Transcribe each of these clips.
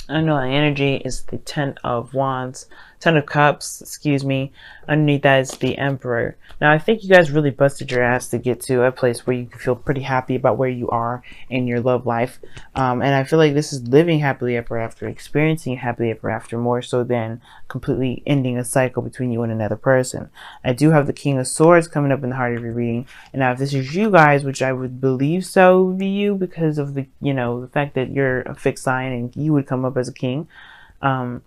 I know the energy is the Ten of Cups, excuse me. Underneath that is the Emperor. Now, I think you guys really busted your ass to get to a place where you can feel pretty happy about where you are in your love life. And I feel like this is living happily ever after, experiencing happily ever after, more so than completely ending a cycle between you and another person. I do have the King of Swords coming up in the heart of your reading. And now, if this is you guys, which I would believe so would be you because of the fact that you're a fixed sign and you would come up as a king, um,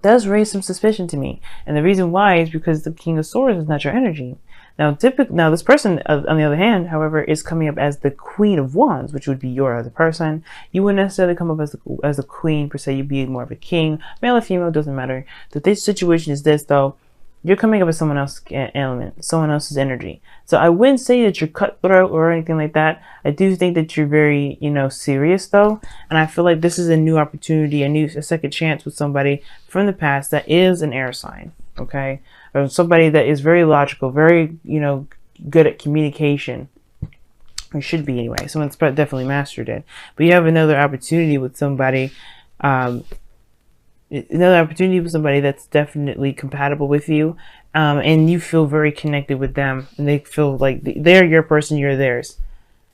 does raise some suspicion to me. And the reason why is because the King of Swords is not your energy. Now, this person, on the other hand, however, is coming up as the Queen of Wands, which would be your other person. You wouldn't necessarily come up as a queen per se. You'd be more of a king, male or female, doesn't matter. This situation is this though. You're coming up with someone else's element, someone else's energy. So I wouldn't say that you're cutthroat or anything like that. I do think that you're very, serious though. And I feel like this is a new opportunity, a second chance with somebody from the past that is an air sign, okay? Or somebody that is very logical, very, good at communication. Or should be anyway. Someone's definitely mastered it. But you have another opportunity with somebody, that's definitely compatible with you, and you feel very connected with them, and they feel like they're your person, you're theirs,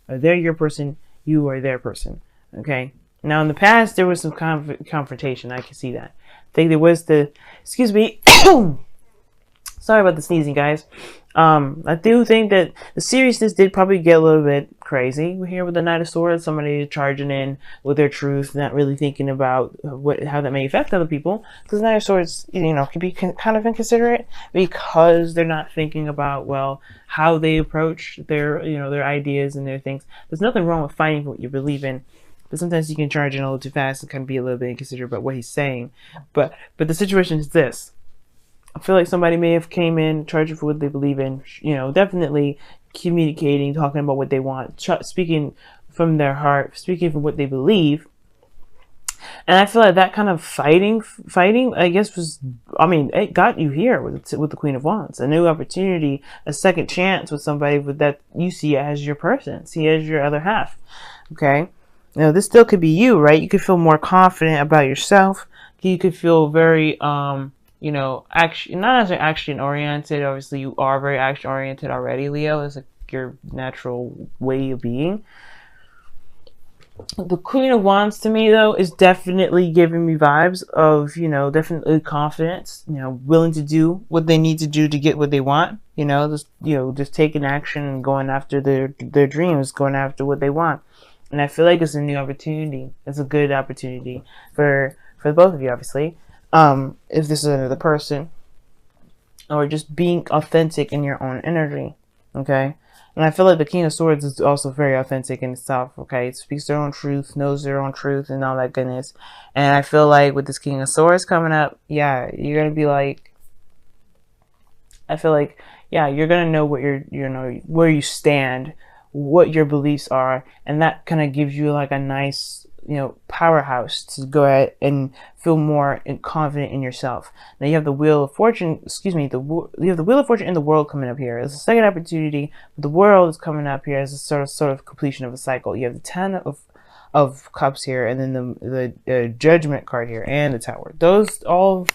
or they're your person, you are their person. Okay. Now in the past there was some confrontation. I can see that. I think there was excuse me. Sorry about the sneezing, guys. I do think that the seriousness did probably get a little bit crazy here with the Knight of Swords. Somebody charging in with their truth, not really thinking about how that may affect other people. Because the Knight of Swords, can be kind of inconsiderate because they're not thinking about, well, how they approach their ideas and their things. There's nothing wrong with fighting for what you believe in. But sometimes you can charge in a little too fast and kind of be a little bit inconsiderate about what he's saying. But the situation is this. I feel like somebody may have came in charging for what they believe in, definitely communicating, talking about what they want, speaking from their heart, speaking from what they believe. And I feel like that kind of fighting, I guess it got you here with the Queen of Wands, a new opportunity, a second chance with somebody that you see as your person, see as your other half. Okay. Now this still could be you, right? You could feel more confident about yourself. You could feel very, action, not as action oriented. Obviously, you are very action oriented already, Leo. It's like your natural way of being. The Queen of Wands to me, though, is definitely giving me vibes of, definitely confidence, willing to do what they need to do to get what they want, just taking action and going after their dreams, going after what they want. And I feel like it's a new opportunity. It's a good opportunity for both of you, obviously. If this is another person, or just being authentic in your own energy, okay? And I feel like the King of Swords is also very authentic in itself, okay? It speaks their own truth, knows their own truth, and all that goodness. And I feel like with this King of Swords coming up, yeah, you're gonna be like, I feel like, yeah, you're gonna know what where you stand, what your beliefs are, and that kind of gives you like a nice, powerhouse to go ahead and feel more confident in yourself. Now you have the Wheel of Fortune, you have the Wheel of Fortune and the World coming up here. It's a second opportunity. The World is coming up here as a sort of completion of a cycle. You have the Ten of Cups here, and then the Judgment card here, and the Tower. All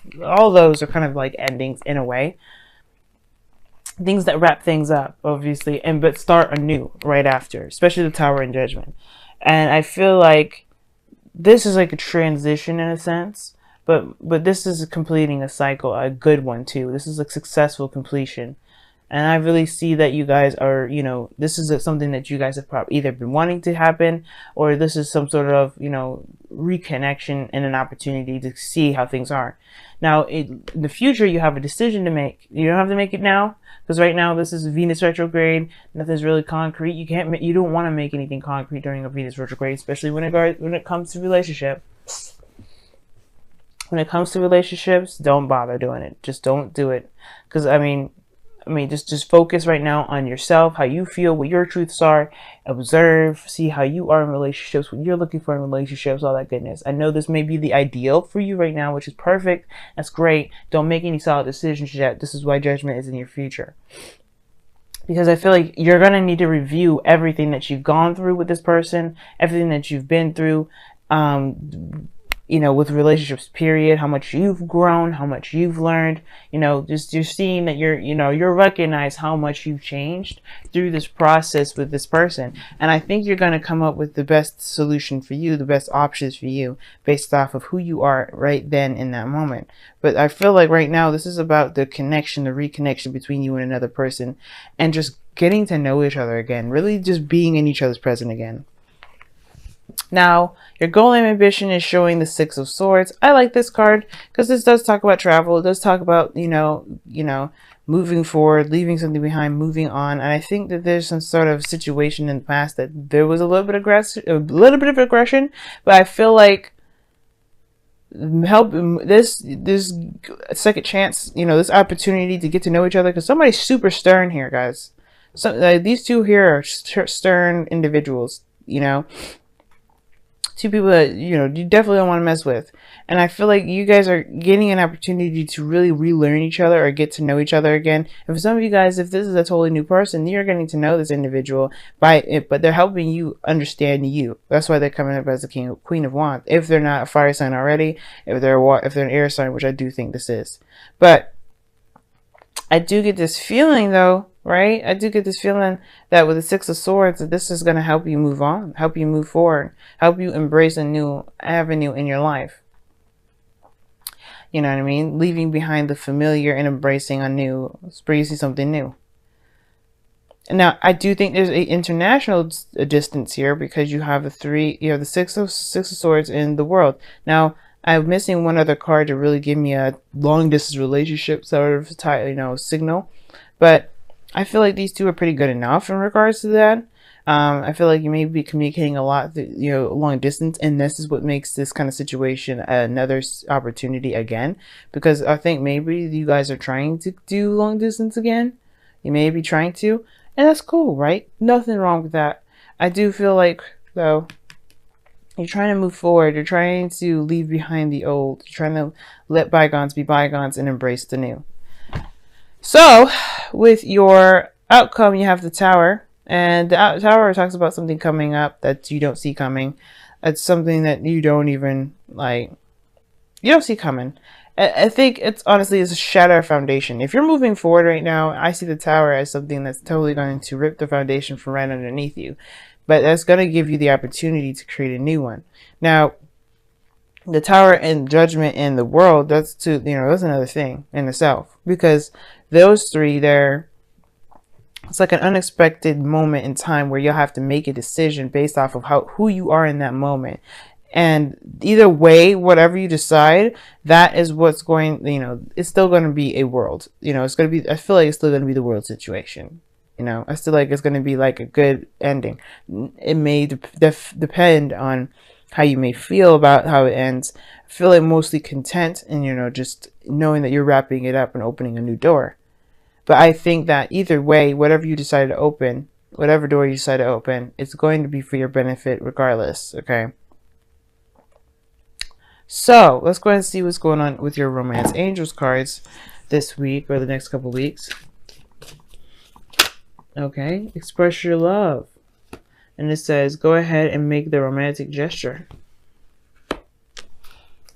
those are kind of like endings in a way. Things that wrap things up, obviously, but start anew right after, especially the Tower and Judgment. And I feel like this is like a transition in a sense, but this is completing a cycle, a good one too. This is a successful completion. And I really see that you guys are, this is something that you guys have probably either been wanting to happen, or this is some sort of, reconnection and an opportunity to see how things are. Now, in the future, you have a decision to make. You don't have to make it now, because right now this is Venus retrograde. Nothing's really concrete. You don't want to make anything concrete during a Venus retrograde, especially when it comes to relationships. When it comes to relationships, don't bother doing it. Just don't do it, because just focus right now on yourself, how you feel, what your truths are. Observe, see how you are in relationships, what you're looking for in relationships, all that goodness. I know this may be the ideal for you right now, which is perfect. That's great. Don't make any solid decisions yet. This is why Judgment is in your future. Because I feel like you're going to need to review everything that you've gone through with this person, everything that you've been through. you know, with relationships, period, how much you've grown, how much you've learned, you know, just you're seeing that you're recognize how much you've changed through this process with this person. And I think you're going to come up with the best solution for you, the best options for you based off of who you are right then in that moment. But I feel like right now, this is about the connection, the reconnection between you and another person, and just getting to know each other again, really just being in each other's presence again. Now, your goal and ambition is showing the Six of Swords. I like this card because this does talk about travel. It does talk about, moving forward, leaving something behind, moving on. And I think that there's some sort of situation in the past that there was a little bit of aggression, but I feel like this second chance, this opportunity to get to know each other, because somebody's super stern here, guys. So these two here are stern individuals, two people that you definitely don't want to mess with. And I feel like you guys are getting an opportunity to really relearn each other or get to know each other again. And for some of you guys, if this is a totally new person, you're getting to know this individual by it, but they're helping you understand you. That's why they're coming up as the Queen of Wands. If they're not a fire sign already, if they're an air sign, which I do think this is. But I do get this feeling though, right? I do get this feeling that with the Six of Swords, that this is going to help you move on, help you move forward, help you embrace a new avenue in your life. You know what I mean? Leaving behind the familiar and embracing embracing something new. Now, I do think there's an international distance here because you have the Six of Swords in the world. Now, I'm missing one other card to really give me a long distance relationship sort of signal, but I feel like these two are pretty good enough in regards to that. I feel like you may be communicating a lot, long distance, and this is what makes this kind of situation another opportunity again, because I think maybe you guys are trying to do long distance again. You may be trying to, and that's cool, right? Nothing wrong with that. I do feel like, though, you're trying to move forward. You're trying to leave behind the old. You're trying to let bygones be bygones and embrace the new. So, with your outcome, you have the Tower. And the Tower talks about something coming up that you don't see coming. It's something that you don't even, you don't see coming. I think it's honestly a shatter foundation. If you're moving forward right now, I see the Tower as something that's totally going to rip the foundation from right underneath you. But that's going to give you the opportunity to create a new one. Now, the Tower and Judgment in the world, that's another thing in itself. Because those three there, it's like an unexpected moment in time where you'll have to make a decision based off of who you are in that moment. And either way, whatever you decide, that is what's going, it's still going to be a world. It's going to be, I feel like it's still going to be the world situation. I still like it's going to be like a good ending. It may depend on how you may feel about how it ends. I feel like mostly content and, just knowing that you're wrapping it up and opening a new door. But I think that either way, whatever you decide to open, whatever door you decide to open, it's going to be for your benefit regardless, okay? So, let's go ahead and see what's going on with your Romance Angels cards this week or the next couple weeks. Okay, express your love. And it says, go ahead and make the romantic gesture.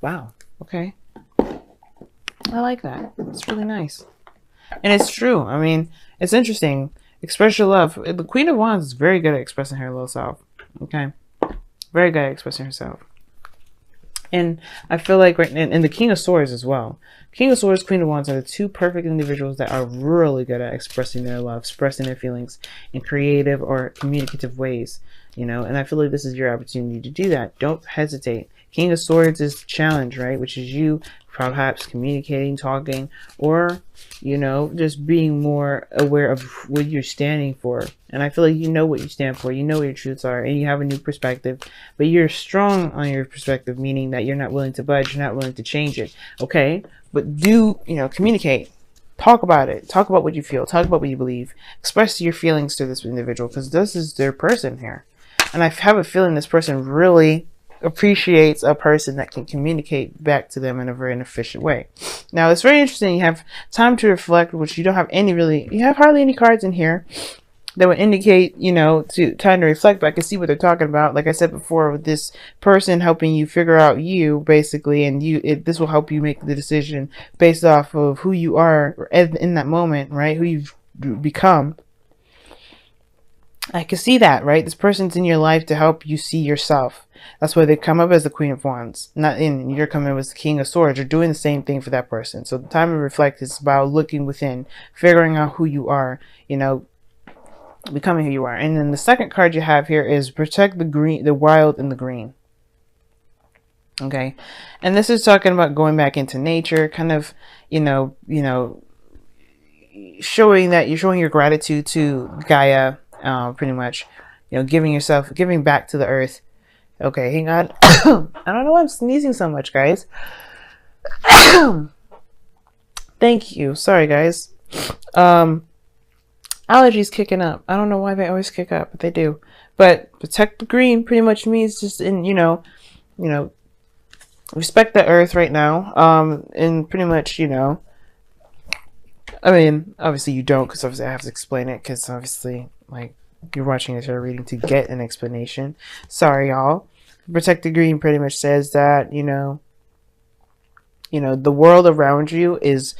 Wow, okay. I like that. It's really nice. And it's true. I mean, it's interesting. Express your love. The Queen of Wands is very good at expressing her little self. Okay? Very good at expressing herself. And I feel like and the King of Swords as well. King of Swords, Queen of Wands are the two perfect individuals that are really good at expressing their love, expressing their feelings in creative or communicative ways. And I feel like this is your opportunity to do that. Don't hesitate. King of Swords is the challenge, right? Which is you perhaps communicating, talking, or, just being more aware of what you're standing for. And I feel like you know what you stand for. You know what your truths are, and you have a new perspective. But you're strong on your perspective, meaning that you're not willing to budge, you're not willing to change it. Okay? But do, communicate. Talk about it. Talk about what you feel. Talk about what you believe. Express your feelings to this individual, because this is their person here. And I have a feeling this person really appreciates a person that can communicate back to them in a very efficient way. Now, it's very interesting. You have time to reflect, which you don't have you have hardly any cards in here. that would indicate, you know, to time to reflect. But I can see what they're talking about. Like I said before, with this person helping you figure out you, basically, and this will help you make the decision based off of who you are in that moment, right? Who you've become. I can see that, right? This person's in your life to help you see yourself. That's why they come up as the Queen of Wands. Not in you're coming up as the King of Swords. You're doing the same thing for that person. So the time to reflect is about looking within, figuring out who you are, you know, becoming who you are. And then the second card you have here is protect the green, the wild and the green. Okay. And this is talking about going back into nature, kind of, showing that you're showing your gratitude to Gaia, pretty much, giving back to the earth. Okay, hang on. I don't know why I'm sneezing so much, guys. Thank you. Sorry, guys. Allergies kicking up. I don't know why they always kick up, but they do. But protect the green pretty much means just respect the earth right now. And pretty much, I mean, obviously you don't, because obviously I have to explain it, because obviously, like, you're watching this or reading to get an explanation. Sorry, y'all. Protect the green pretty much says that, the world around you is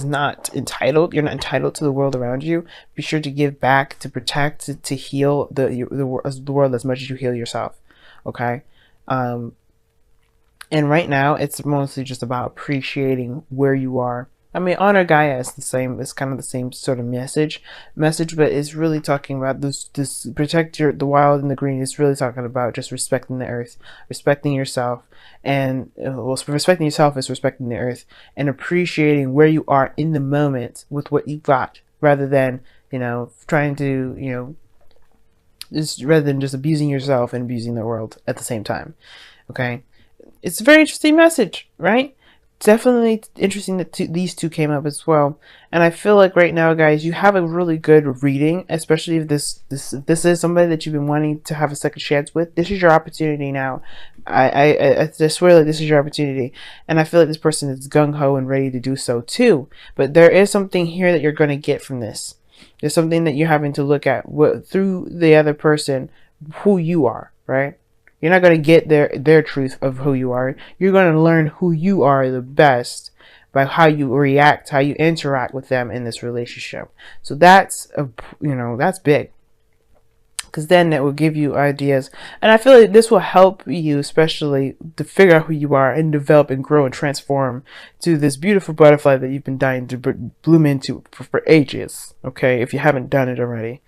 not entitled. You're not entitled to the world around you. Be sure to give back, to protect, to heal the world as much as you heal yourself. Okay. And right now it's mostly just about appreciating where you are. I mean, honor Gaia is the same. It's kind of the same sort of message, but it's really talking about this protect the wild and the green. It's really talking about just respecting the earth, respecting yourself, and respecting yourself is respecting the earth and appreciating where you are in the moment with what you've got, rather than trying to rather than just abusing yourself and abusing the world at the same time. Okay, it's a very interesting message, right? Definitely interesting that these two came up as well. And I feel like right now, guys, you have a really good reading, especially if this is somebody that you've been wanting to have a second chance with. This is your opportunity now. I swear that this is your opportunity, and I feel like this person is gung-ho and ready to do so too. But there is something here that you're going to get from this. There's something that you're having to look at through the other person, who you are, right? You're not going to get their truth of who you are. You're going to learn who you are the best by how you react, how you interact with them in this relationship. So that's that's big, because then it will give you ideas. And I feel like this will help you, especially to figure out who you are and develop and grow and transform to this beautiful butterfly that you've been dying to bloom into for ages. Okay, if you haven't done it already.